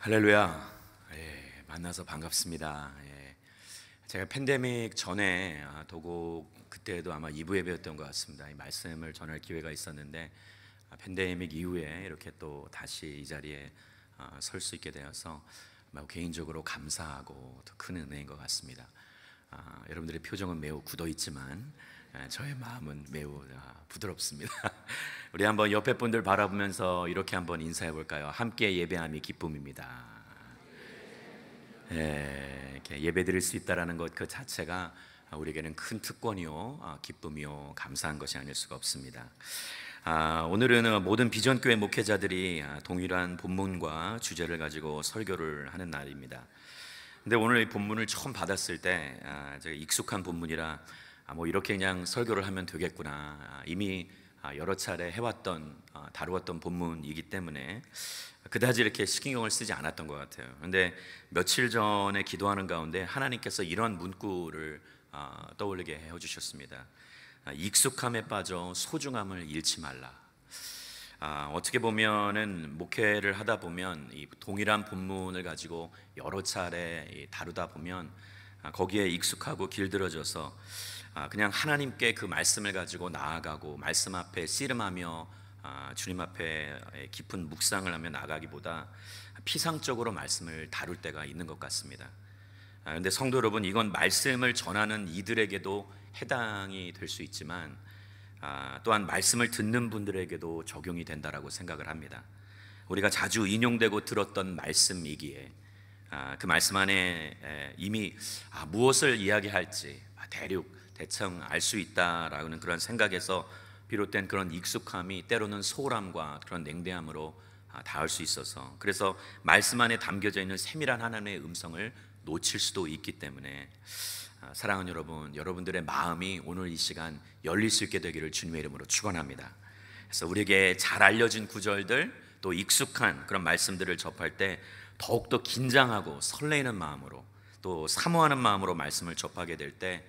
할렐루야. 만나서 반갑습니다. 제가 팬데믹 전에 도곡 그때도 아마 2부 예배였던 것 같습니다. 이 말씀을 전할 기회가 있었는데 팬데믹 이후에 이렇게 또 다시 이 자리에 설 수 있게 되어서 개인적으로 감사하고 더 큰 은혜인 것 같습니다. 여러분들의 표정은 매우 굳어 있지만 저의 마음은 매우 부드럽습니다. 우리 한번 옆에 분들 바라보면서 이렇게 한번 인사해 볼까요? 함께 예배함이 기쁨입니다. 이렇게 예배 드릴 수 있다라는 것 그 자체가 우리에게는 큰 특권이요, 기쁨이요, 감사한 것이 아닐 수가 없습니다. 오늘은 모든 비전교회 목회자들이 동일한 본문과 주제를 가지고 설교를 하는 날입니다. 근데 오늘 이 본문을 처음 받았을 때 제가 익숙한 본문이라 이렇게 그냥 설교를 하면 되겠구나, 이미 여러 차례 해왔던 다루었던 본문이기 때문에 그다지 이렇게 신경을 쓰지 않았던 것 같아요. 그런데 며칠 전에 기도하는 가운데 하나님께서 이런 문구를 떠올리게 해주셨습니다. 익숙함에 빠져 소중함을 잃지 말라. 어떻게 보면은 목회를 하다 보면 이 동일한 본문을 가지고 여러 차례 다루다 보면 거기에 익숙하고 길들어져서 그냥 하나님께 그 말씀을 가지고 나아가고 말씀 앞에 씨름하며 주님 앞에 깊은 묵상을 하며 나가기보다 피상적으로 말씀을 다룰 때가 있는 것 같습니다. 그런데 성도 여러분, 이건 말씀을 전하는 이들에게도 해당이 될 수 있지만 또한 말씀을 듣는 분들에게도 적용이 된다라고 생각을 합니다. 우리가 자주 인용되고 들었던 말씀이기에 그 말씀 안에 이미 무엇을 이야기할지 대충 알 수 있다라는 그런 생각에서 비롯된 그런 익숙함이 때로는 소홀함과 그런 냉대함으로 닿을 수 있어서, 그래서 말씀 안에 담겨져 있는 세밀한 하나님의 음성을 놓칠 수도 있기 때문에 사랑하는 여러분, 여러분들의 마음이 오늘 이 시간 열릴 수 있게 되기를 주님의 이름으로 축원합니다. 그래서 우리에게 잘 알려진 구절들, 또 익숙한 그런 말씀들을 접할 때 더욱더 긴장하고 설레이는 마음으로, 또 사모하는 마음으로 말씀을 접하게 될 때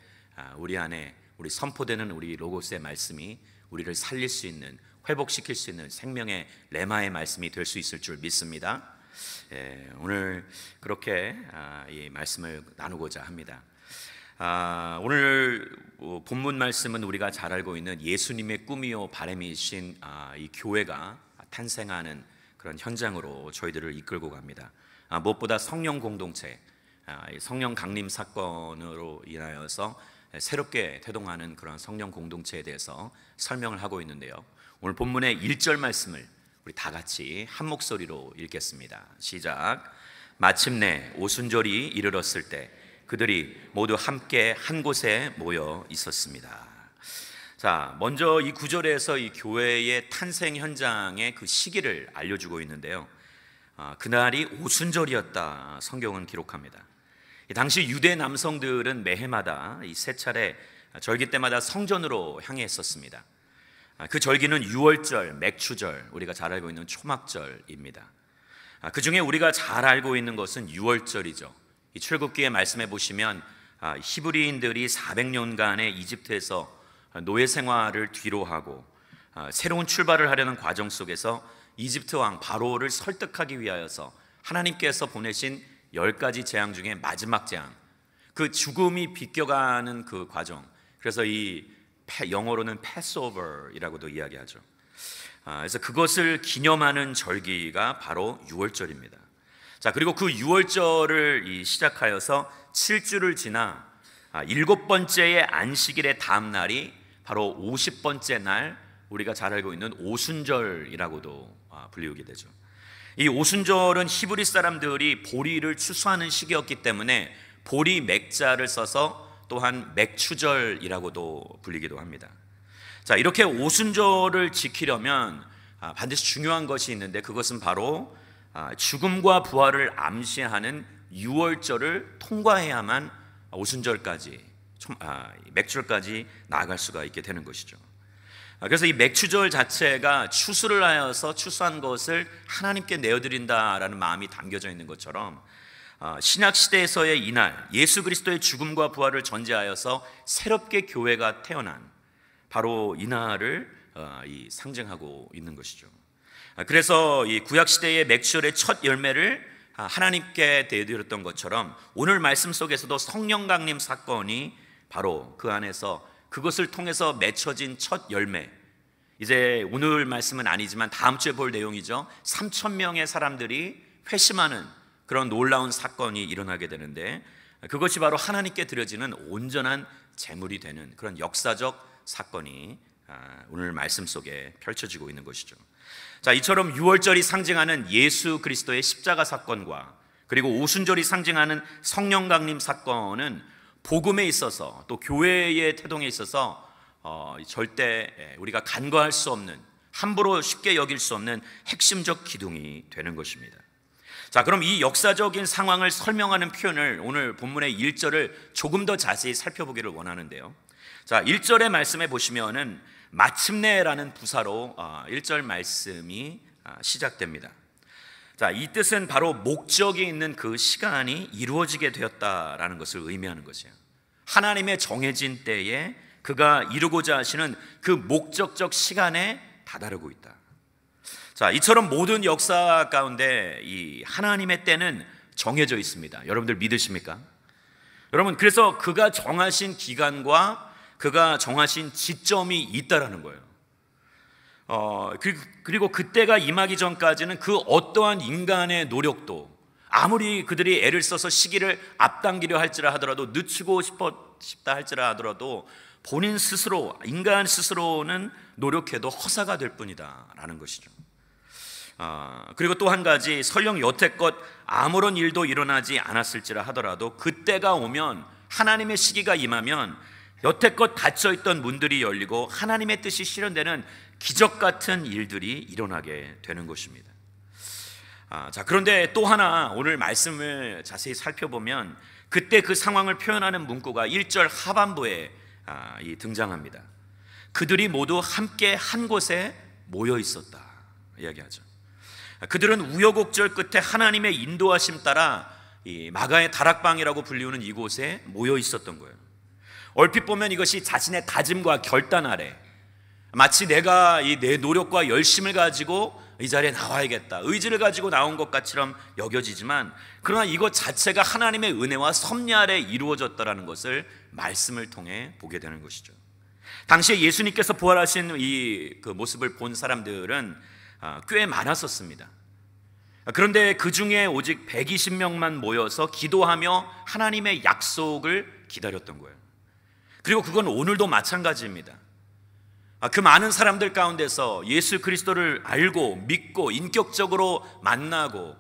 우리 안에 우리 선포되는 우리 로고스의 말씀이 우리를 살릴 수 있는, 회복시킬 수 있는 생명의 레마의 말씀이 될 수 있을 줄 믿습니다. 오늘 그렇게 이 말씀을 나누고자 합니다. 오늘 본문 말씀은 우리가 잘 알고 있는 예수님의 꿈이요 바람이신 이 교회가 탄생하는 그런 현장으로 저희들을 이끌고 갑니다. 무엇보다 성령 공동체, 성령 강림 사건으로 인하여서 새롭게 태동하는 그런 성령 공동체에 대해서 설명을 하고 있는데요, 오늘 본문의 1절 말씀을 우리 다 같이 한 목소리로 읽겠습니다. 시작. 마침내 오순절이 이르렀을 때 그들이 모두 함께 한 곳에 모여 있었습니다. 자, 먼저 이 구절에서 이 교회의 탄생 현장의 그 시기를 알려주고 있는데요, 그날이 오순절이었다 성경은 기록합니다. 당시 유대 남성들은 매해마다 이 세 차례 절기 때마다 성전으로 향해 있었습니다. 그 절기는 유월절, 맥추절, 우리가 잘 알고 있는 초막절입니다. 그 중에 우리가 잘 알고 있는 것은 유월절이죠. 이 출애굽기에 말씀해 보시면 히브리인들이 400년간의 이집트에서 노예 생활을 뒤로하고 새로운 출발을 하려는 과정 속에서 이집트 왕 바로를 설득하기 위하여서 하나님께서 보내신 10가지 재앙 중에 마지막 재앙, 그 죽음이 비껴가는 그 과정, 그래서 이 영어로는 패스오버이라고도 이야기하죠. 그래서 그것을 기념하는 절기가 바로 유월절입니다. 자, 그리고 그 유월절을 시작하여서 7주를 지나 7번째의 안식일의 다음 날이 바로 50번째 날, 우리가 잘 알고 있는 오순절이라고도 불리우게 되죠. 이 오순절은 히브리 사람들이 보리를 추수하는 시기였기 때문에 보리 맥자를 써서 또한 맥추절이라고도 불리기도 합니다. 자, 이렇게 오순절을 지키려면 반드시 중요한 것이 있는데, 그것은 바로 죽음과 부활을 암시하는 유월절을 통과해야만 오순절까지, 맥추절까지 나아갈 수가 있게 되는 것이죠. 그래서 이 맥추절 자체가 추수를 하여서 추수한 것을 하나님께 내어드린다라는 마음이 담겨져 있는 것처럼, 신약 시대에서의 이날 예수 그리스도의 죽음과 부활을 전제하여서 새롭게 교회가 태어난 바로 이날을 상징하고 있는 것이죠. 그래서 이 구약 시대의 맥추절의 첫 열매를 하나님께 대드렸던 것처럼 오늘 말씀 속에서도 성령 강림 사건이 바로 그 안에서 그것을 통해서 맺혀진 첫 열매, 이제 오늘 말씀은 아니지만 다음 주에 볼 내용이죠. 3,000명의 사람들이 회심하는 그런 놀라운 사건이 일어나게 되는데, 그것이 바로 하나님께 드려지는 온전한 제물이 되는 그런 역사적 사건이 오늘 말씀 속에 펼쳐지고 있는 것이죠. 자, 이처럼 유월절이 상징하는 예수 그리스도의 십자가 사건과 그리고 오순절이 상징하는 성령 강림 사건은 복음에 있어서 또 교회의 태동에 있어서 절대 우리가 간과할 수 없는, 함부로 쉽게 여길 수 없는 핵심적 기둥이 되는 것입니다. 자, 그럼 이 역사적인 상황을 설명하는 표현을 오늘 본문의 1절을 조금 더 자세히 살펴보기를 원하는데요. 자, 1절의 말씀에 보시면은 마침내라는 부사로 1절 말씀이 시작됩니다. 자, 이 뜻은 바로 목적이 있는 그 시간이 이루어지게 되었다라는 것을 의미하는 것이에요. 하나님의 정해진 때에 그가 이루고자 하시는 그 목적적 시간에 다다르고 있다. 자, 이처럼 모든 역사 가운데 이 하나님의 때는 정해져 있습니다. 여러분들 믿으십니까? 여러분, 그래서 그가 정하신 기간과 그가 정하신 지점이 있다라는 거예요. 그리고 그때가 임하기 전까지는 그 어떠한 인간의 노력도, 아무리 그들이 애를 써서 시기를 앞당기려 할지라 하더라도, 늦추고 싶다 할지라 하더라도 본인 스스로, 인간 스스로는 노력해도 허사가 될 뿐이다 라는 것이죠. 그리고 또 한 가지, 설령 여태껏 아무런 일도 일어나지 않았을지라 하더라도 그때가 오면, 하나님의 시기가 임하면 여태껏 닫혀있던 문들이 열리고 하나님의 뜻이 실현되는 기적 같은 일들이 일어나게 되는 것입니다. 자, 그런데 또 하나 오늘 말씀을 자세히 살펴보면 그때 그 상황을 표현하는 문구가 1절 하반부에 등장합니다. 그들이 모두 함께 한 곳에 모여 있었다 이야기하죠. 그들은 우여곡절 끝에 하나님의 인도하심 따라 이 마가의 다락방이라고 불리우는 이곳에 모여 있었던 거예요. 얼핏 보면 이것이 자신의 다짐과 결단 아래, 마치 내가 내 노력과 열심을 가지고 이 자리에 나와야겠다, 의지를 가지고 나온 것 같처럼 여겨지지만, 그러나 이것 자체가 하나님의 은혜와 섭리 아래 이루어졌다라는 것을 말씀을 통해 보게 되는 것이죠. 당시에 예수님께서 부활하신 그 모습을 본 사람들은 꽤 많았었습니다. 그런데 그 중에 오직 120명만 모여서 기도하며 하나님의 약속을 기다렸던 거예요. 그리고 그건 오늘도 마찬가지입니다. 그 많은 사람들 가운데서 예수 그리스도를 알고 믿고 인격적으로 만나고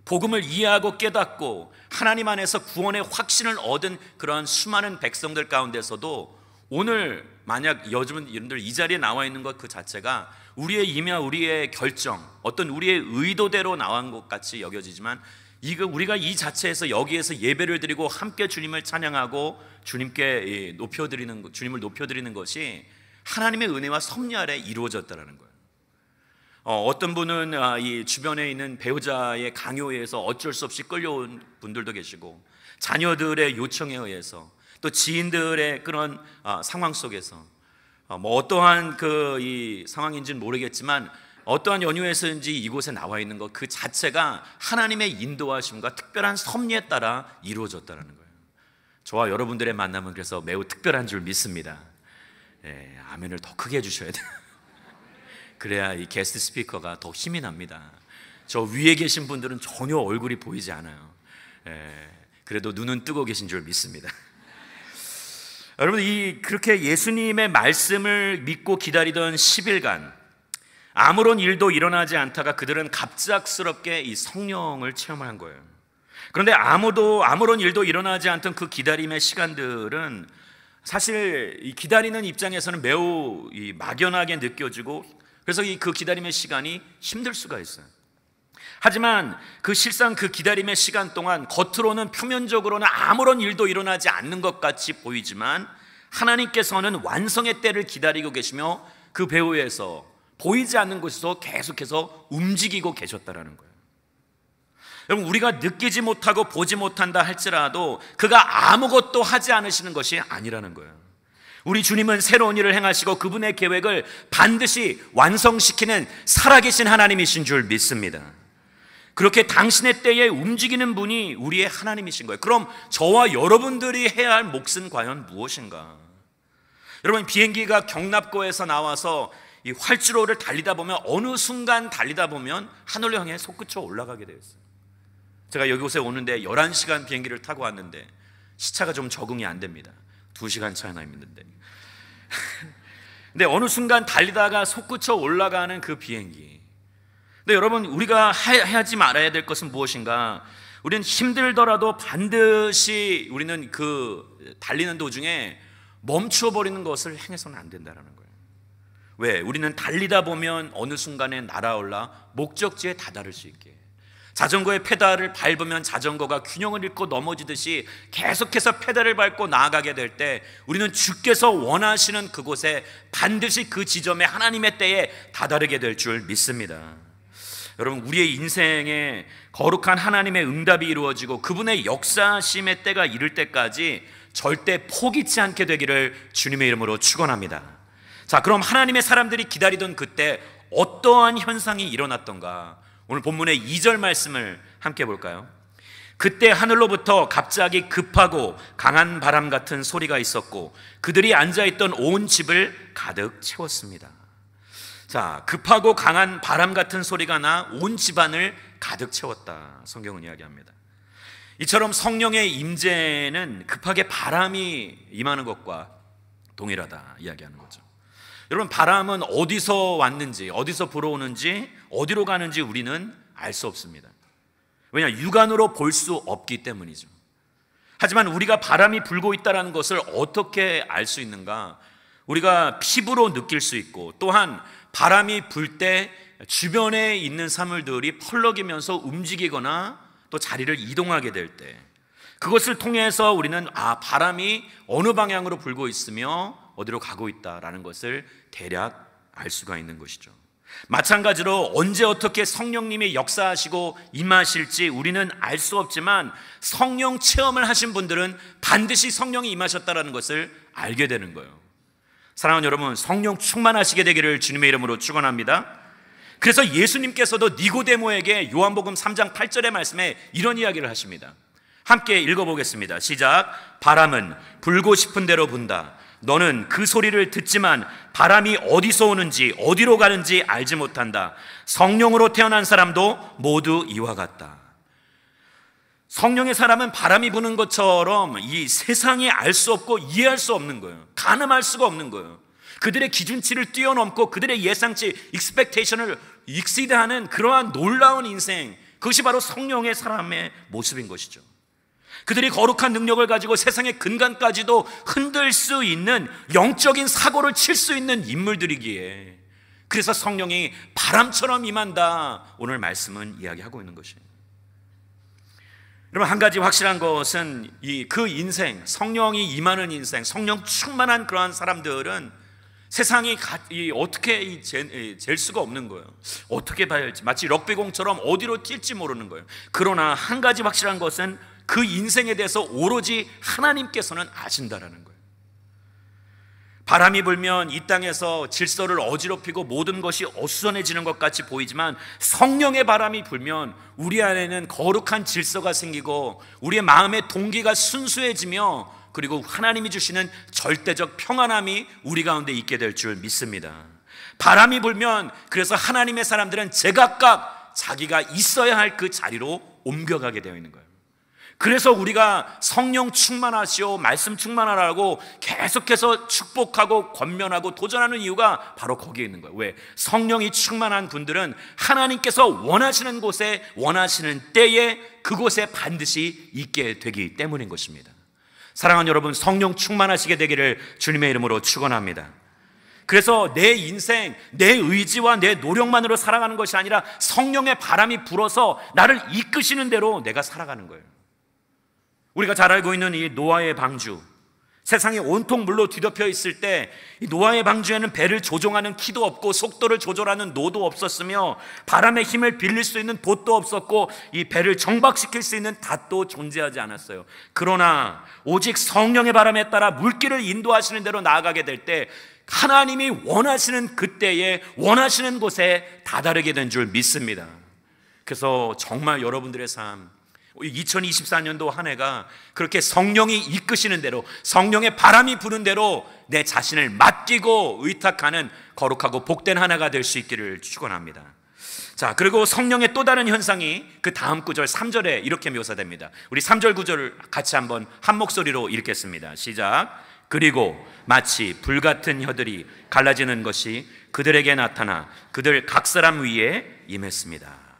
복음을 이해하고 깨닫고 하나님 안에서 구원의 확신을 얻은 그러한 수많은 백성들 가운데서도 오늘 만약 여러분들 이 자리에 나와 있는 것 그 자체가 우리의 임야, 우리의 결정, 어떤 우리의 의도대로 나온 것 같이 여겨지지만, 우리가 이 자체에서 여기에서 예배를 드리고 함께 주님을 찬양하고 주님께 주님을 높여드리는 것이 하나님의 은혜와 섭리 아래 이루어졌다는 거예요. 어떤 분은 이 주변에 있는 배우자의 강요에 의해서 어쩔 수 없이 끌려온 분들도 계시고, 자녀들의 요청에 의해서, 또 지인들의 그런 상황 속에서 어떠한 이 상황인지는 모르겠지만 어떠한 연유에서인지 이곳에 나와 있는 것 그 자체가 하나님의 인도하심과 특별한 섭리에 따라 이루어졌다는 거예요. 저와 여러분들의 만남은 그래서 매우 특별한 줄 믿습니다. 아멘을 더 크게 해주셔야 돼요. 그래야 이 게스트 스피커가 더 힘이 납니다. 저 위에 계신 분들은 전혀 얼굴이 보이지 않아요. 그래도 눈은 뜨고 계신 줄 믿습니다. 여러분, 그렇게 예수님의 말씀을 믿고 기다리던 10일간 아무런 일도 일어나지 않다가 그들은 갑작스럽게 이 성령을 체험한 거예요. 그런데 아무런 일도 일어나지 않던 그 기다림의 시간들은 사실 이 기다리는 입장에서는 매우 막연하게 느껴지고, 그래서 그 기다림의 시간이 힘들 수가 있어요. 하지만 실상 그 기다림의 시간 동안 겉으로는 표면적으로는 아무런 일도 일어나지 않는 것 같이 보이지만 하나님께서는 완성의 때를 기다리고 계시며 그 배후에서 보이지 않는 곳에서 계속해서 움직이고 계셨다라는 거예요. 여러분, 우리가 느끼지 못하고 보지 못한다 할지라도 그가 아무것도 하지 않으시는 것이 아니라는 거예요. 우리 주님은 새로운 일을 행하시고 그분의 계획을 반드시 완성시키는 살아계신 하나님이신 줄 믿습니다. 그렇게 당신의 때에 움직이는 분이 우리의 하나님이신 거예요. 그럼 저와 여러분들이 해야 할 몫은 과연 무엇인가? 여러분, 비행기가 경납고에서 나와서 이 활주로를 달리다 보면 어느 순간 달리다 보면 하늘을 향해 솟구쳐 올라가게 되어 있어요. 제가 이곳에 오는데 11시간 비행기를 타고 왔는데 시차가 좀 적응이 안 됩니다. 2시간 차이나 있는데 근데 어느 순간 달리다가 솟구쳐 올라가는 그 비행기. 근데 여러분, 우리가 하지 말아야 될 것은 무엇인가? 우리는 힘들더라도 반드시 우리는 그 달리는 도중에 멈추어버리는 것을 행해서는 안 된다는 거예요. 왜? 우리는 달리다 보면 어느 순간에 날아올라 목적지에 다다를 수 있게, 자전거의 페달을 밟으면 자전거가 균형을 잃고 넘어지듯이 계속해서 페달을 밟고 나아가게 될 때 우리는 주께서 원하시는 그곳에 반드시 그 지점에 하나님의 때에 다다르게 될 줄 믿습니다. 여러분, 우리의 인생에 거룩한 하나님의 응답이 이루어지고 그분의 역사심의 때가 이를 때까지 절대 포기치 않게 되기를 주님의 이름으로 축원합니다. 자, 그럼 하나님의 사람들이 기다리던 그때 어떠한 현상이 일어났던가? 오늘 본문의 2절 말씀을 함께 볼까요? 그때 하늘로부터 갑자기 급하고 강한 바람 같은 소리가 있었고 그들이 앉아있던 온 집을 가득 채웠습니다. 자, 급하고 강한 바람 같은 소리가 나 온 집안을 가득 채웠다, 성경은 이야기합니다. 이처럼 성령의 임재는 급하게 바람이 임하는 것과 동일하다 이야기하는 거죠. 여러분, 바람은 어디서 왔는지, 어디서 불어오는지, 어디로 가는지 우리는 알 수 없습니다. 왜냐? 육안으로 볼 수 없기 때문이죠. 하지만 우리가 바람이 불고 있다는 것을 어떻게 알 수 있는가? 우리가 피부로 느낄 수 있고, 또한 바람이 불 때 주변에 있는 사물들이 펄럭이면서 움직이거나 또 자리를 이동하게 될 때, 그것을 통해서 우리는 바람이 어느 방향으로 불고 있으며 어디로 가고 있다라는 것을 대략 알 수가 있는 것이죠. 마찬가지로 언제 어떻게 성령님이 역사하시고 임하실지 우리는 알 수 없지만 성령 체험을 하신 분들은 반드시 성령이 임하셨다는 것을 알게 되는 거예요. 사랑하는 여러분, 성령 충만하시게 되기를 주님의 이름으로 축원합니다. 그래서 예수님께서도 니고데모에게 요한복음 3장 8절의 말씀에 이런 이야기를 하십니다. 함께 읽어보겠습니다. 시작. 바람은 불고 싶은 대로 분다. 너는 그 소리를 듣지만 바람이 어디서 오는지 어디로 가는지 알지 못한다. 성령으로 태어난 사람도 모두 이와 같다. 성령의 사람은 바람이 부는 것처럼 이 세상에 알 수 없고 이해할 수 없는 거예요. 가늠할 수가 없는 거예요. 그들의 기준치를 뛰어넘고 그들의 예상치, 익스펙테이션을 익시드하는 그러한 놀라운 인생, 그것이 바로 성령의 사람의 모습인 것이죠. 그들이 거룩한 능력을 가지고 세상의 근간까지도 흔들 수 있는 영적인 사고를 칠 수 있는 인물들이기에, 그래서 성령이 바람처럼 임한다, 오늘 말씀은 이야기하고 있는 것이에요. 여러분, 한 가지 확실한 것은 그 인생, 성령이 임하는 인생, 성령 충만한 그러한 사람들은 세상이 어떻게 잴 수가 없는 거예요. 어떻게 봐야 할지, 마치 럭비공처럼 어디로 튈지 모르는 거예요. 그러나 한 가지 확실한 것은 그 인생에 대해서 오로지 하나님께서는 아신다라는 거예요. 바람이 불면 이 땅에서 질서를 어지럽히고 모든 것이 어수선해지는 것 같이 보이지만 성령의 바람이 불면 우리 안에는 거룩한 질서가 생기고 우리의 마음의 동기가 순수해지며, 그리고 하나님이 주시는 절대적 평안함이 우리 가운데 있게 될 줄 믿습니다. 바람이 불면 그래서 하나님의 사람들은 제각각 자기가 있어야 할 그 자리로 옮겨가게 되어 있는 거예요. 그래서 우리가 성령 충만하시오, 말씀 충만하라고 계속해서 축복하고 권면하고 도전하는 이유가 바로 거기에 있는 거예요. 왜? 성령이 충만한 분들은 하나님께서 원하시는 곳에 원하시는 때에 그곳에 반드시 있게 되기 때문인 것입니다. 사랑하는 여러분, 성령 충만하시게 되기를 주님의 이름으로 축원합니다. 그래서 내 인생, 내 의지와 내 노력만으로 살아가는 것이 아니라 성령의 바람이 불어서 나를 이끄시는 대로 내가 살아가는 거예요. 우리가 잘 알고 있는 이 노아의 방주, 세상이 온통 물로 뒤덮여 있을 때 이 노아의 방주에는 배를 조종하는 키도 없고 속도를 조절하는 노도 없었으며 바람의 힘을 빌릴 수 있는 봇도 없었고 이 배를 정박시킬 수 있는 닷도 존재하지 않았어요. 그러나 오직 성령의 바람에 따라 물길을 인도하시는 대로 나아가게 될 때 하나님이 원하시는 그때에 원하시는 곳에 다다르게 된 줄 믿습니다. 그래서 정말 여러분들의 삶, 2024년도 한 해가 그렇게 성령이 이끄시는 대로, 성령의 바람이 부는 대로 내 자신을 맡기고 의탁하는 거룩하고 복된 한 해가 될 수 있기를 축원합니다. 자, 그리고 성령의 또 다른 현상이 그 다음 구절 3절에 이렇게 묘사됩니다. 우리 3절 9절을 같이 한번 한 목소리로 읽겠습니다. 시작. 그리고 마치 불같은 혀들이 갈라지는 것이 그들에게 나타나 그들 각 사람 위에 임했습니다.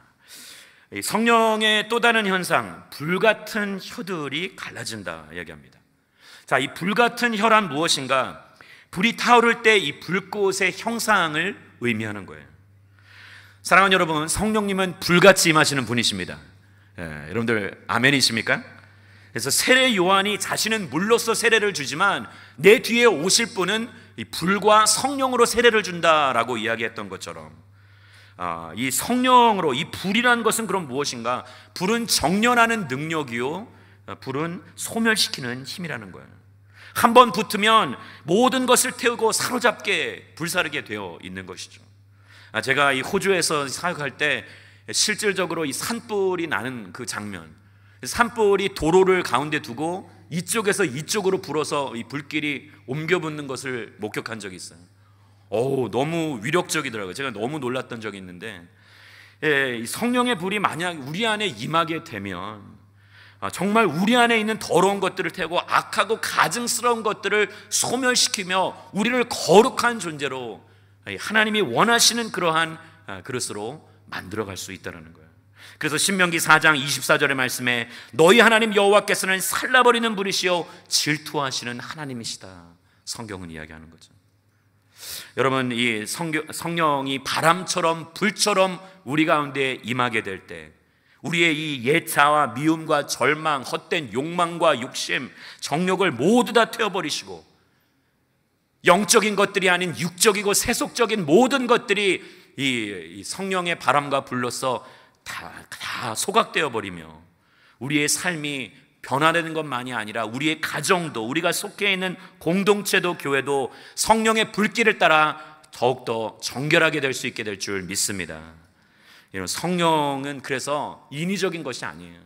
성령의 또 다른 현상, 불같은 혀들이 갈라진다 얘기합니다. 자, 이 불같은 혀란 무엇인가? 불이 타오를 때 이 불꽃의 형상을 의미하는 거예요. 사랑하는 여러분, 성령님은 불같이 임하시는 분이십니다. 여러분들 아멘이십니까? 그래서 세례 요한이 자신은 물로서 세례를 주지만 내 뒤에 오실 분은 이 불과 성령으로 세례를 준다라고 이야기했던 것처럼, 이 성령으로, 이 불이라는 것은 그럼 무엇인가? 불은 정련하는 능력이요, 불은 소멸시키는 힘이라는 거예요. 한번 붙으면 모든 것을 태우고 사로잡게 불사르게 되어 있는 것이죠. 제가 이 호주에서 사역할 때 실질적으로 이 산불이 나는 그 장면, 산불이 도로를 가운데 두고 이쪽에서 이쪽으로 불어서 이 불길이 옮겨 붙는 것을 목격한 적이 있어요. 너무 위력적이더라고요. 제가 너무 놀랐던 적이 있는데, 이 성령의 불이 만약 우리 안에 임하게 되면 정말 우리 안에 있는 더러운 것들을 태우고 악하고 가증스러운 것들을 소멸시키며 우리를 거룩한 존재로, 하나님이 원하시는 그러한 그릇으로 만들어갈 수 있다는 거예요. 그래서 신명기 4장 24절의 말씀에 너희 하나님 여호와께서는 살라버리는 분이시요 질투하시는 하나님이시다, 성경은 이야기하는 거죠. 여러분, 이 성령이 바람처럼 불처럼 우리 가운데 임하게 될 때 우리의 이 예차와 미움과 절망, 헛된 욕망과 욕심, 정욕을 모두 다 태워버리시고 영적인 것들이 아닌 육적이고 세속적인 모든 것들이 이 성령의 바람과 불로서 다 소각되어 버리며 우리의 삶이 변화되는 것만이 아니라 우리의 가정도, 우리가 속해 있는 공동체도, 교회도 성령의 불길을 따라 더욱더 정결하게 될 수 있게 될 줄 믿습니다. 성령은 그래서 인위적인 것이 아니에요.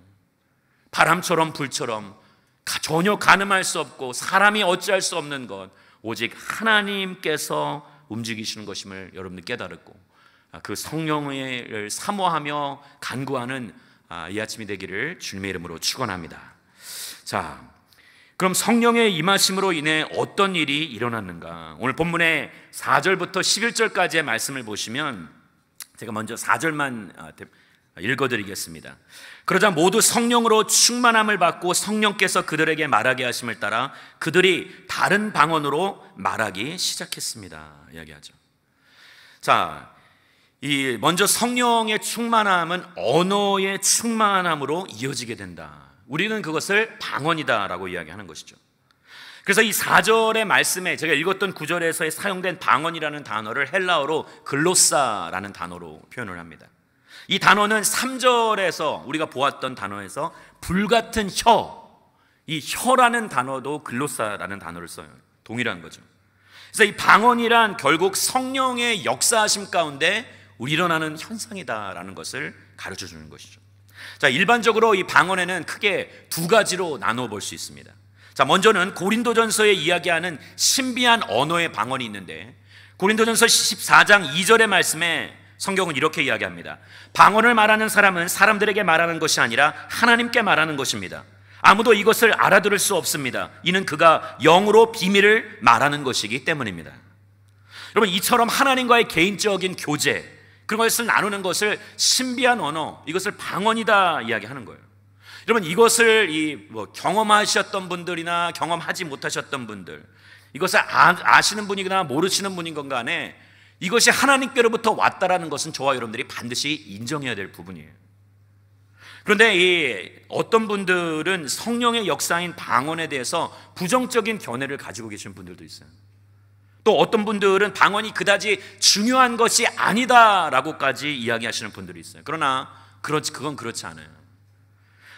바람처럼 불처럼 전혀 가늠할 수 없고 사람이 어찌할 수 없는 것, 오직 하나님께서 움직이시는 것임을 여러분들 깨달았고, 그 성령을 사모하며 간구하는 이 아침이 되기를 주님의 이름으로 축원합니다. 자, 그럼 성령의 임하심으로 인해 어떤 일이 일어났는가? 오늘 본문의 4절부터 11절까지의 말씀을 보시면 제가 먼저 4절만 읽어드리겠습니다. 그러자 모두 성령으로 충만함을 받고 성령께서 그들에게 말하게 하심을 따라 그들이 다른 방언으로 말하기 시작했습니다, 이야기하죠. 자, 먼저 성령의 충만함은 언어의 충만함으로 이어지게 된다. 우리는 그것을 방언이다라고 이야기하는 것이죠. 그래서 이 4절의 말씀에 제가 읽었던 9절에서 사용된 방언이라는 단어를 헬라어로 글로사라는 단어로 표현을 합니다. 이 단어는 3절에서 우리가 보았던 단어에서 불같은 혀, 이 혀라는 단어도 글로사라는 단어를 써요. 동일한 거죠. 그래서 이 방언이란 결국 성령의 역사하심 가운데 일어나는 현상이다라는 것을 가르쳐 주는 것이죠. 자, 일반적으로 이 방언에는 크게 두 가지로 나눠 볼 수 있습니다. 자, 먼저는 고린도전서에 이야기하는 신비한 언어의 방언이 있는데, 고린도전서 14장 2절의 말씀에 성경은 이렇게 이야기합니다. 방언을 말하는 사람은 사람들에게 말하는 것이 아니라 하나님께 말하는 것입니다. 아무도 이것을 알아들을 수 없습니다. 이는 그가 영으로 비밀을 말하는 것이기 때문입니다. 여러분, 이처럼 하나님과의 개인적인 교제, 그런 것을 나누는 것을 신비한 언어, 이것을 방언이다 이야기하는 거예요. 여러분, 이것을 경험하셨던 분들이나 경험하지 못하셨던 분들, 이것을 아시는 분이거나 모르시는 분인 건 간에 이것이 하나님께로부터 왔다라는 것은 저와 여러분들이 반드시 인정해야 될 부분이에요. 그런데 어떤 분들은 성령의 역사인 방언에 대해서 부정적인 견해를 가지고 계신 분들도 있어요. 또 어떤 분들은 방언이 그다지 중요한 것이 아니다라고까지 이야기하시는 분들이 있어요. 그러나 그건 그렇지 않아요.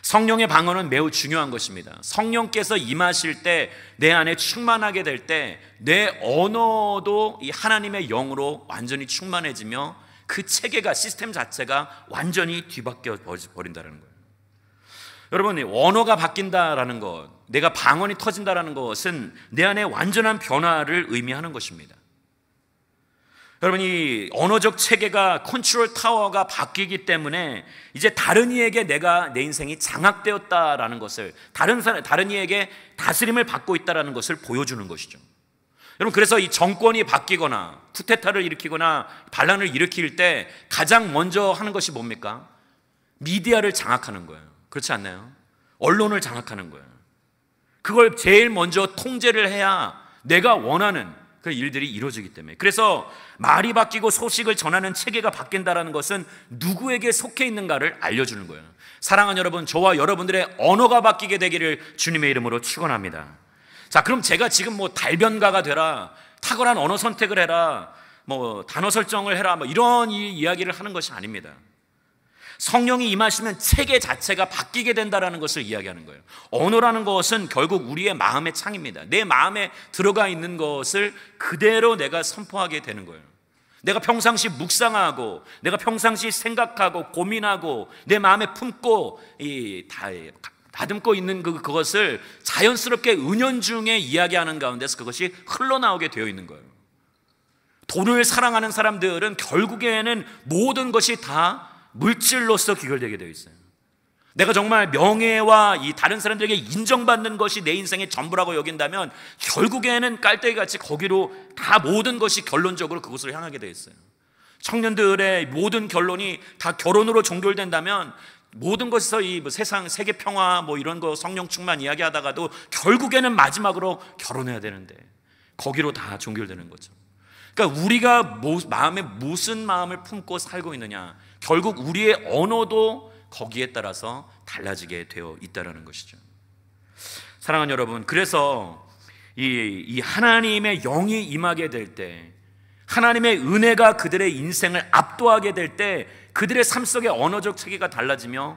성령의 방언은 매우 중요한 것입니다. 성령께서 임하실 때, 내 안에 충만하게 될 때 내 언어도 이 하나님의 영으로 완전히 충만해지며 그 체계가, 시스템 자체가 완전히 뒤바뀌어 버린다는 거예요. 여러분, 언어가 바뀐다라는 것, 내가 방언이 터진다라는 것은 내 안에 완전한 변화를 의미하는 것입니다. 여러분, 이 언어적 체계가, 컨트롤 타워가 바뀌기 때문에 이제 다른 이에게 내 인생이 장악되었다라는 것을, 다른 이에게 다스림을 받고 있다라는 것을 보여주는 것이죠. 여러분, 그래서 이 정권이 바뀌거나 쿠데타를 일으키거나 반란을 일으킬 때 가장 먼저 하는 것이 뭡니까? 미디어를 장악하는 거예요. 그렇지 않나요? 언론을 장악하는 거예요. 그걸 제일 먼저 통제를 해야 내가 원하는 그 일들이 이루어지기 때문에. 그래서 말이 바뀌고 소식을 전하는 체계가 바뀐다는 것은 누구에게 속해 있는가를 알려주는 거예요. 사랑하는 여러분, 저와 여러분들의 언어가 바뀌게 되기를 주님의 이름으로 축원합니다. 자, 그럼 제가 지금 뭐 달변가가 되라, 탁월한 언어 선택을 해라, 뭐 단어 설정을 해라, 뭐 이런 이야기를 하는 것이 아닙니다. 성령이 임하시면 체계 자체가 바뀌게 된다는 것을 이야기하는 거예요. 언어라는 것은 결국 우리의 마음의 창입니다. 내 마음에 들어가 있는 것을 그대로 내가 선포하게 되는 거예요. 내가 평상시 묵상하고, 내가 평상시 생각하고 고민하고 내 마음에 품고 다듬고 있는 그것을 자연스럽게 은연중에 이야기하는 가운데서 그것이 흘러나오게 되어 있는 거예요. 돈을 사랑하는 사람들은 결국에는 모든 것이 다 물질로서 귀결되게 되어 있어요. 내가 정말 명예와 이 다른 사람들에게 인정받는 것이 내 인생의 전부라고 여긴다면 결국에는 깔때기같이 거기로 다 모든 것이 결론적으로 그곳으로 향하게 되어 있어요. 청년들의 모든 결론이 다 결혼으로 종결된다면 모든 것에서 이 세상 세계 평화 뭐 이런 거 성령 충만 이야기하다가도 결국에는 마지막으로 결혼해야 되는데 거기로 다 종결되는 거죠. 그러니까 우리가 마음에 무슨 마음을 품고 살고 있느냐, 결국 우리의 언어도 거기에 따라서 달라지게 되어 있다는 것이죠. 사랑하는 여러분, 그래서 이 하나님의 영이 임하게 될 때, 하나님의 은혜가 그들의 인생을 압도하게 될 때 그들의 삶 속의 언어적 체계가 달라지며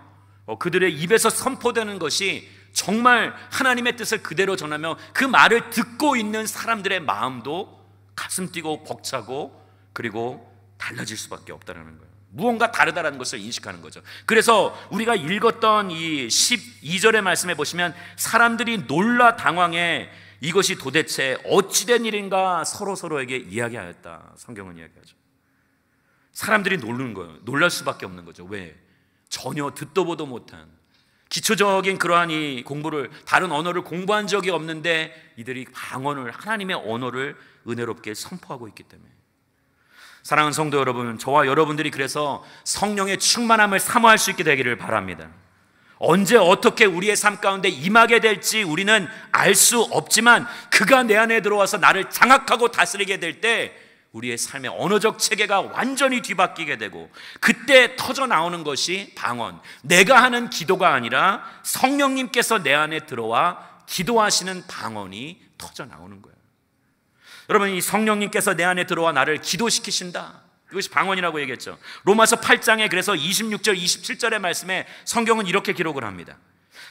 그들의 입에서 선포되는 것이 정말 하나님의 뜻을 그대로 전하며 그 말을 듣고 있는 사람들의 마음도 가슴 뛰고 벅차고 그리고 달라질 수밖에 없다는 거예요. 무언가 다르다는 것을 인식하는 거죠. 그래서 우리가 읽었던 이 12절의 말씀에 보시면 사람들이 놀라 당황해 이것이 도대체 어찌된 일인가 서로에게 이야기하였다. 성경은 이야기하죠. 사람들이 놀라는 거예요. 놀랄 수밖에 없는 거죠. 왜? 전혀 듣도 보도 못한 기초적인 그러한 이 공부를, 다른 언어를 공부한 적이 없는데 이들이 방언을, 하나님의 언어를 은혜롭게 선포하고 있기 때문에. 사랑하는 성도 여러분, 저와 여러분들이 그래서 성령의 충만함을 사모할 수 있게 되기를 바랍니다. 언제 어떻게 우리의 삶 가운데 임하게 될지 우리는 알 수 없지만 그가 내 안에 들어와서 나를 장악하고 다스리게 될 때 우리의 삶의 언어적 체계가 완전히 뒤바뀌게 되고, 그때 터져 나오는 것이 방언, 내가 하는 기도가 아니라 성령님께서 내 안에 들어와 기도하시는 방언이 터져 나오는 거예요. 여러분, 이 성령님께서 내 안에 들어와 나를 기도시키신다, 이것이 방언이라고 얘기했죠. 로마서 8장에 그래서 26절 27절의 말씀에 성경은 이렇게 기록을 합니다.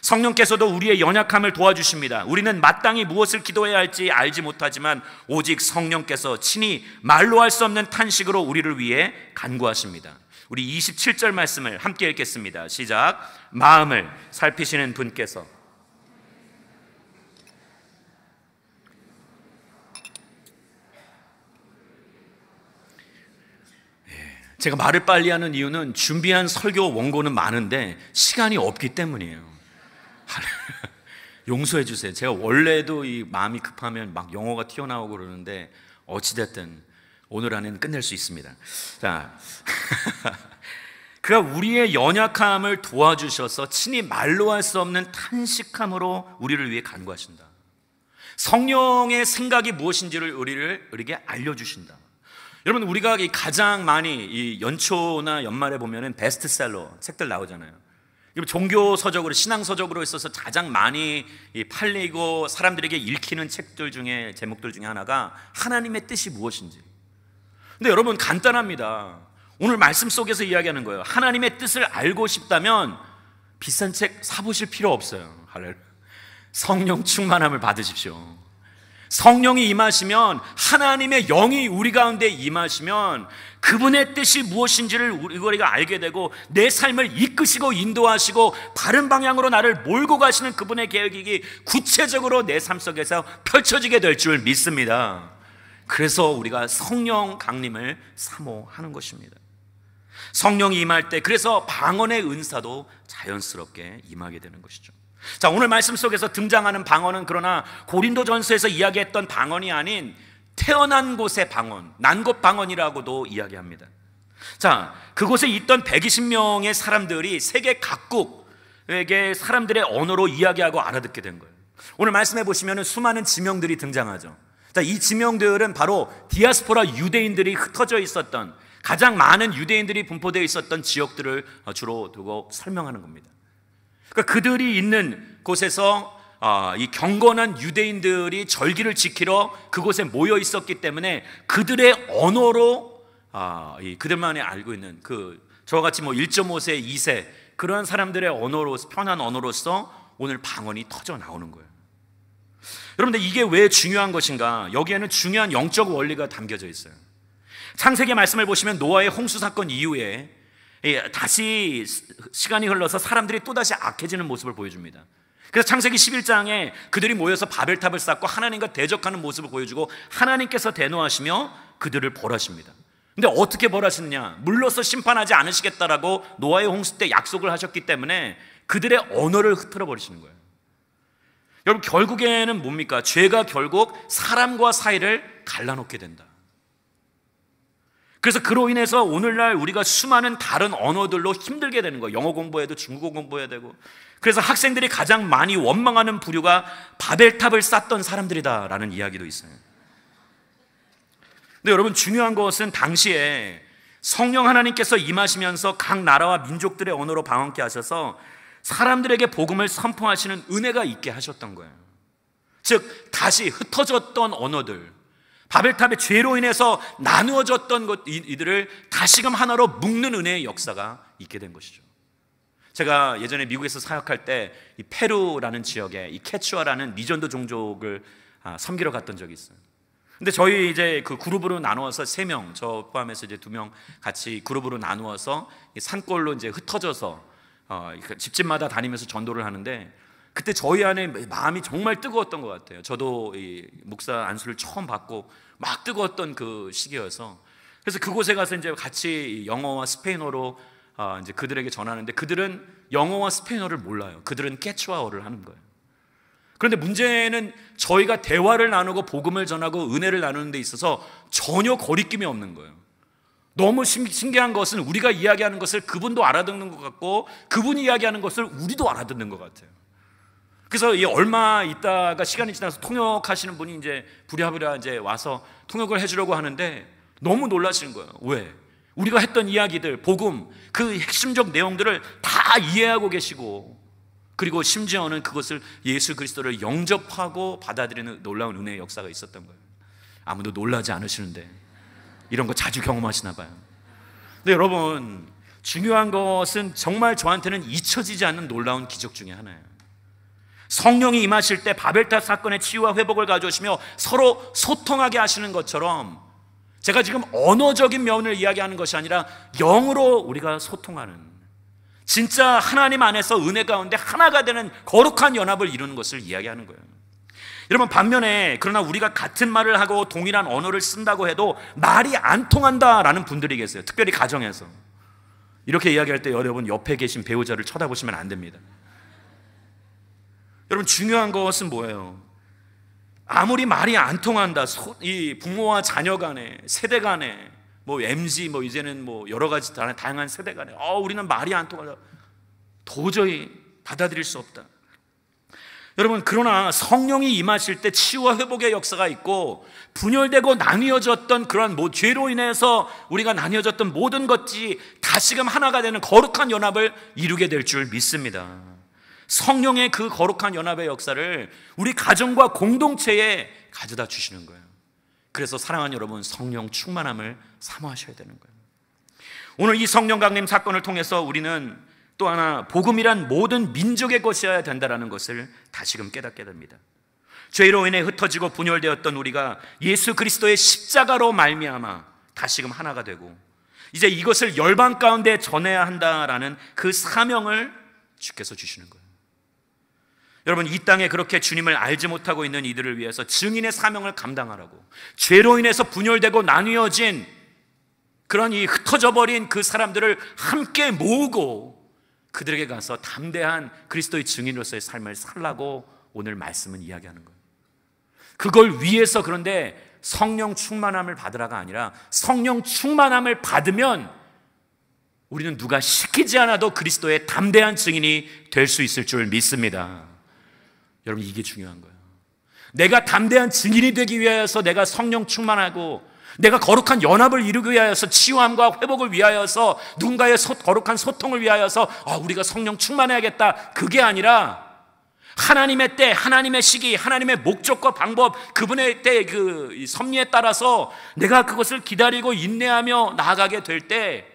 성령께서도 우리의 연약함을 도와주십니다. 우리는 마땅히 무엇을 기도해야 할지 알지 못하지만 오직 성령께서 친히 말로 할 수 없는 탄식으로 우리를 위해 간구하십니다. 우리 27절 말씀을 함께 읽겠습니다. 시작. 마음을 살피시는 분께서 제가 말을 빨리 하는 이유는 준비한 설교 원고는 많은데 시간이 없기 때문이에요. 용서해 주세요. 제가 원래도 이 마음이 급하면 막 영어가 튀어나오고 그러는데 어찌됐든 오늘 안에는 끝낼 수 있습니다. 자, 그가 우리의 연약함을 도와주셔서 친히 말로 할 수 없는 탄식함으로 우리를 위해 간구하신다. 성령의 생각이 무엇인지를 우리에게 알려주신다. 여러분, 우리가 가장 많이 이 연초나 연말에 보면은 베스트셀러 책들 나오잖아요. 종교 서적으로, 신앙 서적으로 있어서 가장 많이 팔리고 사람들에게 읽히는 책들 중에, 제목들 중에 하나가 하나님의 뜻이 무엇인지. 근데 여러분, 간단합니다. 오늘 말씀 속에서 이야기하는 거예요. 하나님의 뜻을 알고 싶다면 비싼 책 사보실 필요 없어요. 성령 충만함을 받으십시오. 성령이 임하시면, 하나님의 영이 우리 가운데 임하시면 그분의 뜻이 무엇인지를 우리가 알게 되고 내 삶을 이끄시고 인도하시고 바른 방향으로 나를 몰고 가시는 그분의 계획이 구체적으로 내 삶 속에서 펼쳐지게 될 줄 믿습니다. 그래서 우리가 성령 강림을 사모하는 것입니다. 성령이 임할 때, 그래서 방언의 은사도 자연스럽게 임하게 되는 것이죠. 자, 오늘 말씀 속에서 등장하는 방언은 그러나 고린도전서에서 이야기했던 방언이 아닌 태어난 곳의 방언, 난곳 방언이라고도 이야기합니다. 자, 그곳에 있던 120명의 사람들이 세계 각국의 사람들의 언어로 이야기하고 알아듣게 된 거예요. 오늘 말씀해 보시면 수많은 지명들이 등장하죠. 자, 이 지명들은 바로 디아스포라 유대인들이 흩어져 있었던, 가장 많은 유대인들이 분포되어 있었던 지역들을 주로 두고 설명하는 겁니다. 그러니까 그들이 있는 곳에서 이 경건한 유대인들이 절기를 지키러 그곳에 모여 있었기 때문에 그들의 언어로 그들만이 알고 있는 저와 같이 1.5세, 2세 그러한 사람들의 언어로, 편한 언어로서 오늘 방언이 터져 나오는 거예요. 여러분들, 이게 왜 중요한 것인가? 여기에는 중요한 영적 원리가 담겨져 있어요. 창세기 말씀을 보시면 노아의 홍수 사건 이후에 다시 시간이 흘러서 사람들이 또다시 악해지는 모습을 보여줍니다. 그래서 창세기 11장에 그들이 모여서 바벨탑을 쌓고 하나님과 대적하는 모습을 보여주고 하나님께서 대노하시며 그들을 벌하십니다. 근데 어떻게 벌하시느냐? 물러서 심판하지 않으시겠다라고 노아의 홍수 때 약속을 하셨기 때문에 그들의 언어를 흐트러 버리시는 거예요. 여러분, 결국에는 뭡니까? 죄가 결국 사람과 사이를 갈라놓게 된다. 그래서 그로 인해서 오늘날 우리가 수많은 다른 언어들로 힘들게 되는 거예요. 영어 공부해도 중국어 공부해야 되고. 그래서 학생들이 가장 많이 원망하는 부류가 바벨탑을 쌓던 사람들이다라는 이야기도 있어요. 근데 여러분, 중요한 것은 당시에 성령 하나님께서 임하시면서 각 나라와 민족들의 언어로 방언케 하셔서 사람들에게 복음을 선포하시는 은혜가 있게 하셨던 거예요. 즉, 다시 흩어졌던 언어들, 바벨탑의 죄로 인해서 나누어졌던 이들을 다시금 하나로 묶는 은혜의 역사가 있게 된 것이죠. 제가 예전에 미국에서 사역할 때 이 페루라는 지역에 이 케추아라는 미전도 종족을 섬기러 갔던 적이 있어요. 근데 저희 이제 그 그룹으로 나누어서 3명, 저 포함해서 이제 2명 같이 그룹으로 나누어서 산골로 이제 흩어져서 집집마다 다니면서 전도를 하는데, 그때 저희 안에 마음이 정말 뜨거웠던 것 같아요. 저도 이 목사 안수를 처음 받고 막 뜨거웠던 그 시기여서, 그래서 그곳에 가서 이제 같이 영어와 스페인어로 이제 그들에게 전하는데, 그들은 영어와 스페인어를 몰라요. 그들은 케추아어를 하는 거예요. 그런데 문제는 저희가 대화를 나누고 복음을 전하고 은혜를 나누는 데 있어서 전혀 거리낌이 없는 거예요. 너무 신기한 것은 우리가 이야기하는 것을 그분도 알아듣는 것 같고 그분이 이야기하는 것을 우리도 알아듣는 것 같아요. 그래서 얼마 있다가 시간이 지나서 통역하시는 분이 이제 부랴부랴 이제 와서 통역을 해주려고 하는데 너무 놀라시는 거예요. 왜? 우리가 했던 이야기들, 복음, 그 핵심적 내용들을 다 이해하고 계시고, 그리고 심지어는 그것을 예수 그리스도를 영접하고 받아들이는 놀라운 은혜의 역사가 있었던 거예요. 아무도 놀라지 않으시는데 이런 거 자주 경험하시나 봐요. 근데 여러분, 중요한 것은 정말 저한테는 잊혀지지 않는 놀라운 기적 중에 하나예요. 성령이 임하실 때 바벨탑 사건의 치유와 회복을 가져오시며 서로 소통하게 하시는 것처럼, 제가 지금 언어적인 면을 이야기하는 것이 아니라 영으로 우리가 소통하는, 진짜 하나님 안에서 은혜 가운데 하나가 되는 거룩한 연합을 이루는 것을 이야기하는 거예요. 여러분, 반면에 그러나 우리가 같은 말을 하고 동일한 언어를 쓴다고 해도 말이 안 통한다라는 분들이 계세요. 특별히 가정에서. 이렇게 이야기할 때 여러분, 옆에 계신 배우자를 쳐다보시면 안 됩니다. 여러분, 중요한 것은 뭐예요? 아무리 말이 안 통한다, 이 부모와 자녀 간에, 세대 간에, MZ, 이제는 여러 가지 다양한 세대 간에 우리는 말이 안 통한다, 도저히 받아들일 수 없다. 여러분, 그러나 성령이 임하실 때 치유와 회복의 역사가 있고, 분열되고 나뉘어졌던 그런 죄로 인해서 우리가 나뉘어졌던 모든 것이 다시금 하나가 되는 거룩한 연합을 이루게 될 줄 믿습니다. 성령의 그 거룩한 연합의 역사를 우리 가정과 공동체에 가져다 주시는 거예요. 그래서 사랑하는 여러분, 성령 충만함을 사모하셔야 되는 거예요. 오늘 이 성령 강림 사건을 통해서 우리는 또 하나 복음이란 모든 민족의 것이어야 된다는 것을 다시금 깨닫게 됩니다. 죄로 인해 흩어지고 분열되었던 우리가 예수 그리스도의 십자가로 말미암아 다시금 하나가 되고 이제 이것을 열방 가운데 전해야 한다라는 그 사명을 주께서 주시는 거예요. 여러분, 이 땅에 그렇게 주님을 알지 못하고 있는 이들을 위해서 증인의 사명을 감당하라고, 죄로 인해서 분열되고 나뉘어진 그런 이 흩어져 버린 그 사람들을 함께 모으고 그들에게 가서 담대한 그리스도의 증인으로서의 삶을 살라고 오늘 말씀은 이야기하는 거예요. 그걸 위해서, 그런데 성령 충만함을 받으라가 아니라 성령 충만함을 받으면 우리는 누가 시키지 않아도 그리스도의 담대한 증인이 될 수 있을 줄 믿습니다. 여러분, 이게 중요한 거예요. 내가 담대한 증인이 되기 위하여서 내가 성령 충만하고 내가 거룩한 연합을 이루기 위하여서, 치유함과 회복을 위하여서, 누군가의 거룩한 소통을 위하여서 우리가 성령 충만해야겠다, 그게 아니라 하나님의 때, 하나님의 시기, 하나님의 목적과 방법, 그분의 때 그 섭리에 따라서 내가 그것을 기다리고 인내하며 나아가게 될 때,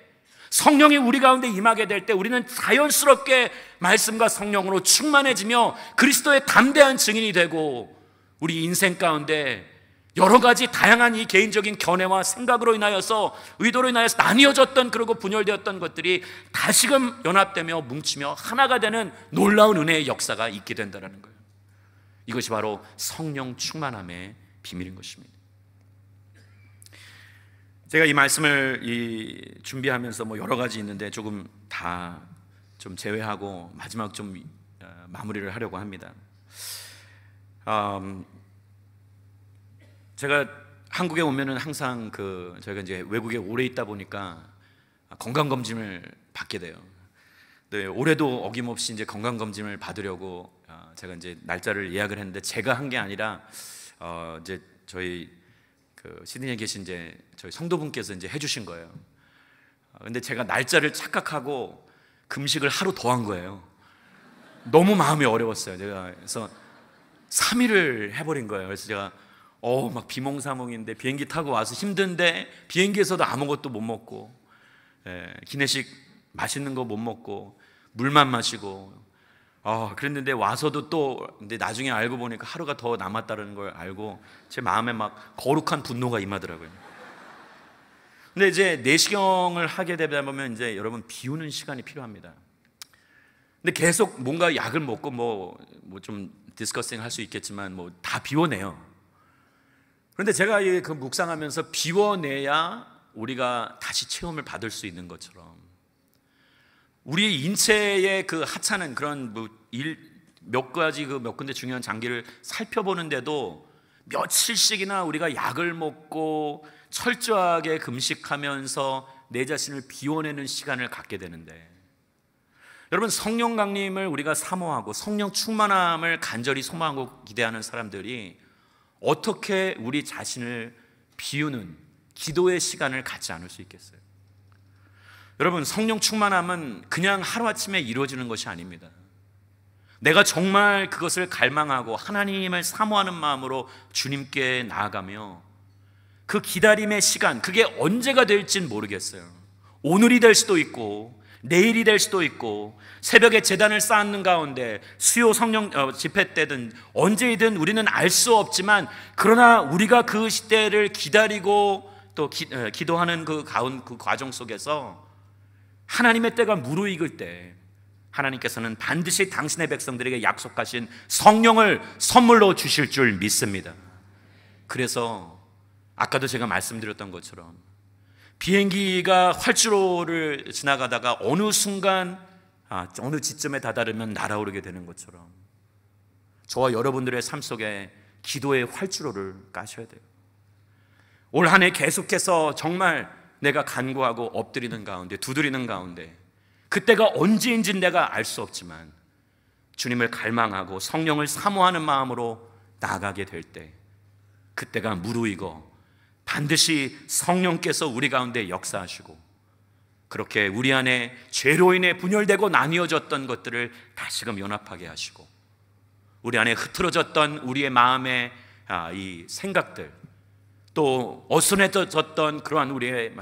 성령이 우리 가운데 임하게 될 때 우리는 자연스럽게 말씀과 성령으로 충만해지며 그리스도의 담대한 증인이 되고, 우리 인생 가운데 여러 가지 다양한 이 개인적인 견해와 생각으로 인하여서, 의도로 인하여서 나뉘어졌던, 그리고 분열되었던 것들이 다시금 연합되며 뭉치며 하나가 되는 놀라운 은혜의 역사가 있게 된다는 거예요. 이것이 바로 성령 충만함의 비밀인 것입니다. 제가 이 말씀을 준비하면서 여러 가지 있는데 조금 다 좀 제외하고 마지막 좀 마무리를 하려고 합니다. 제가 한국에 오면은 항상 저희가 이제 외국에 오래 있다 보니까 건강검진을 받게 돼요. 네, 올해도 어김없이 이제 건강검진을 받으려고 제가 이제 날짜를 예약을 했는데, 제가 한 게 아니라 이제 저희 시드니에 계신 이제 저희 성도분께서 이제 해주신 거예요. 근데 제가 날짜를 착각하고 금식을 하루 더 한 거예요. 너무 마음이 어려웠어요. 제가 그래서 3일을 해버린 거예요. 그래서 제가 막 비몽사몽인데, 비행기 타고 와서 힘든데 비행기에서도 아무것도 못 먹고, 기내식 맛있는 거 못 먹고 물만 마시고, 그랬는데 와서도 또, 근데 나중에 알고 보니까 하루가 더 남았다는 걸 알고 제 마음에 막 거룩한 분노가 임하더라고요. 근데 이제 내시경을 하게 되다 보면 이제 여러분 비우는 시간이 필요합니다. 근데 계속 뭔가 약을 먹고 뭐 좀 디스커싱 할 수 있겠지만 다 비워내요. 그런데 제가 그 묵상하면서 비워내야 우리가 다시 체험을 받을 수 있는 것처럼, 우리 인체의 그 하찮은 그런 몇 가지 몇 군데 중요한 장기를 살펴보는데도 며칠씩이나 우리가 약을 먹고 철저하게 금식하면서 내 자신을 비워내는 시간을 갖게 되는데, 여러분, 성령 강림을 우리가 사모하고 성령 충만함을 간절히 소망하고 기대하는 사람들이 어떻게 우리 자신을 비우는 기도의 시간을 갖지 않을 수 있겠어요? 여러분, 성령 충만함은 그냥 하루아침에 이루어지는 것이 아닙니다. 내가 정말 그것을 갈망하고 하나님을 사모하는 마음으로 주님께 나아가며 그 기다림의 시간, 그게 언제가 될지는 모르겠어요. 오늘이 될 수도 있고 내일이 될 수도 있고, 새벽에 제단을 쌓는 가운데 수요 성령 집회 때든 언제이든 우리는 알 수 없지만, 그러나 우리가 그 시대를 기다리고 또 기도하는 그 과정 속에서 하나님의 때가 무르익을 때 하나님께서는 반드시 당신의 백성들에게 약속하신 성령을 선물로 주실 줄 믿습니다. 그래서 아까도 제가 말씀드렸던 것처럼 비행기가 활주로를 지나가다가 어느 순간 어느 지점에 다다르면 날아오르게 되는 것처럼, 저와 여러분들의 삶 속에 기도의 활주로를 까셔야 돼요. 올 한 해 계속해서 정말 내가 간구하고 엎드리는 가운데, 두드리는 가운데, 그때가 언제인지는 내가 알 수 없지만 주님을 갈망하고 성령을 사모하는 마음으로 나아가게 될 때, 그때가 무르익어 반드시 성령께서 우리 가운데 역사하시고, 그렇게 우리 안에 죄로 인해 분열되고 나뉘어졌던 것들을 다시금 연합하게 하시고, 우리 안에 흐트러졌던 우리의 마음의 이 생각들, 또 어순해졌던 그러한 우리의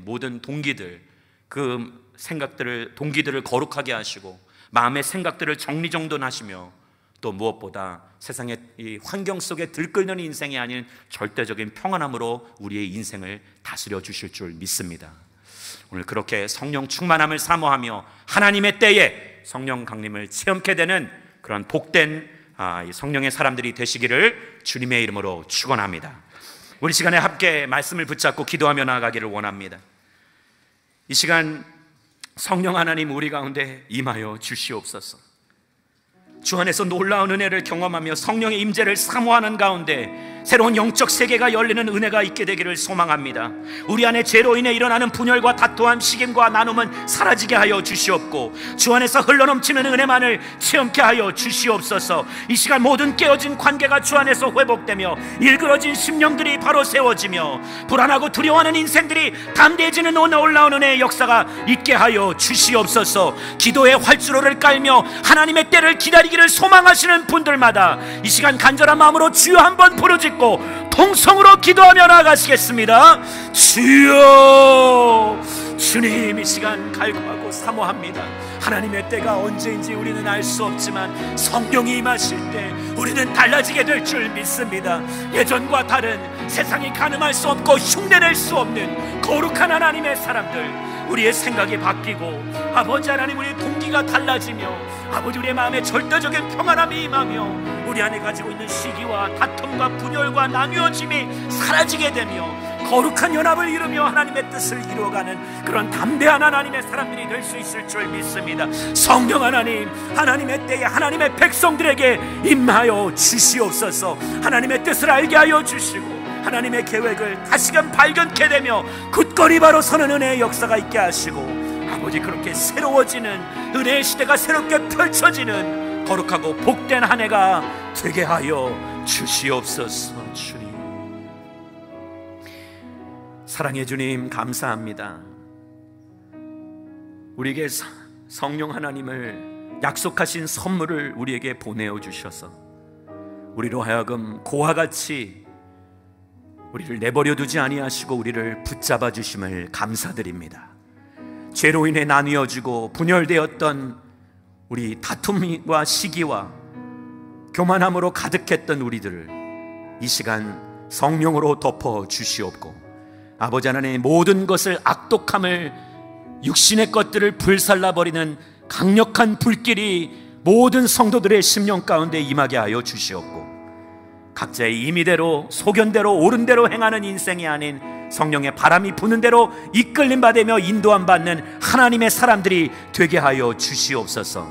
모든 동기들, 그 생각들을, 동기들을 거룩하게 하시고 마음의 생각들을 정리정돈하시며 또 무엇보다 세상의 이 환경 속에 들끓는 인생이 아닌 절대적인 평안함으로 우리의 인생을 다스려 주실 줄 믿습니다. 오늘 그렇게 성령 충만함을 사모하며 하나님의 때에 성령 강림을 체험케 되는 그런 복된 성령의 사람들이 되시기를 주님의 이름으로 축원합니다. 우리 시간에 함께 말씀을 붙잡고 기도하며 나아가기를 원합니다. 이 시간 성령 하나님 우리 가운데 임하여 주시옵소서. 주 안에서 놀라운 은혜를 경험하며 성령의 임재를 사모하는 가운데 새로운 영적 세계가 열리는 은혜가 있게 되기를 소망합니다. 우리 안에 죄로 인해 일어나는 분열과 다툼, 시김과 나눔은 사라지게 하여 주시옵고 주 안에서 흘러넘치는 은혜만을 체험케 하여 주시옵소서. 이 시간 모든 깨어진 관계가 주 안에서 회복되며 일그러진 심령들이 바로 세워지며 불안하고 두려워하는 인생들이 담대해지는 놀라운 은혜의 역사가 있게 하여 주시옵소서. 기도의 활주로를 깔며 하나님의 때를 기다리기를 소망하시는 분들마다 이 시간 간절한 마음으로 주여 한번 부르짖고 통성으로 기도하며 나아가시겠습니다. 주여, 주님 이 시간 갈구하고 사모합니다. 하나님의 때가 언제인지 우리는 알 수 없지만 성령이 임하실 때 우리는 달라지게 될 줄 믿습니다. 예전과 다른 세상이 가늠할 수 없고 흉내낼 수 없는 거룩한 하나님의 사람들, 우리의 생각이 바뀌고 아버지 하나님 우리의 동기가 달라지며 아버지 우리의 마음에 절대적인 평안함이 임하며 우리 안에 가지고 있는 시기와 다툼과 분열과 나뉘어짐이 사라지게 되며 거룩한 연합을 이루며 하나님의 뜻을 이루어가는 그런 담대한 하나님의 사람들이 될 수 있을 줄 믿습니다. 성령 하나님, 하나님의 때에 하나님의 백성들에게 임하여 주시옵소서. 하나님의 뜻을 알게 하여 주시고 하나님의 계획을 다시금 발견케 되며 굳건히 바로 서는 은혜의 역사가 있게 하시고 아버지 그렇게 새로워지는 은혜의 시대가 새롭게 펼쳐지는 거룩하고 복된 한 해가 되게 하여 주시옵소서. 주님, 사랑의 주님 감사합니다. 우리에게 성령 하나님을 약속하신 선물을 우리에게 보내어 주셔서 우리로 하여금 고와 같이 우리를 내버려 두지 아니하시고 우리를 붙잡아 주심을 감사드립니다. 죄로 인해 나뉘어지고 분열되었던 우리 다툼과 시기와 교만함으로 가득했던 우리들을 이 시간 성령으로 덮어 주시옵고 아버지 하나님의 모든 것을 악독함을 육신의 것들을 불살라버리는 강력한 불길이 모든 성도들의 심령 가운데 임하게 하여 주시옵고 각자의 임의대로 소견대로 옳은 대로 행하는 인생이 아닌 성령의 바람이 부는 대로 이끌림 받으며 인도함 받는 하나님의 사람들이 되게 하여 주시옵소서.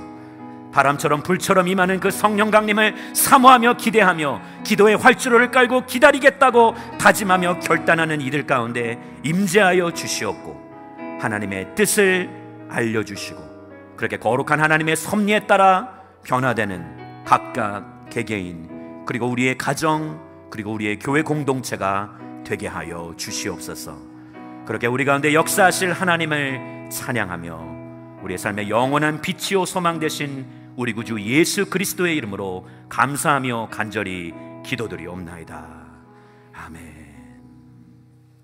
바람처럼 불처럼 임하는 그 성령 강림을 사모하며 기대하며 기도의 활주로를 깔고 기다리겠다고 다짐하며 결단하는 이들 가운데 임재하여 주시옵고 하나님의 뜻을 알려주시고 그렇게 거룩한 하나님의 섭리에 따라 변화되는 각각 개개인 그리고 우리의 가정 그리고 우리의 교회 공동체가 되게 하여 주시옵소서. 그렇게 우리 가운데 역사하실 하나님을 찬양하며 우리의 삶의 영원한 빛이요 소망 되신 우리 구주 예수 그리스도의 이름으로 감사하며 간절히 기도드리옵나이다. 아멘.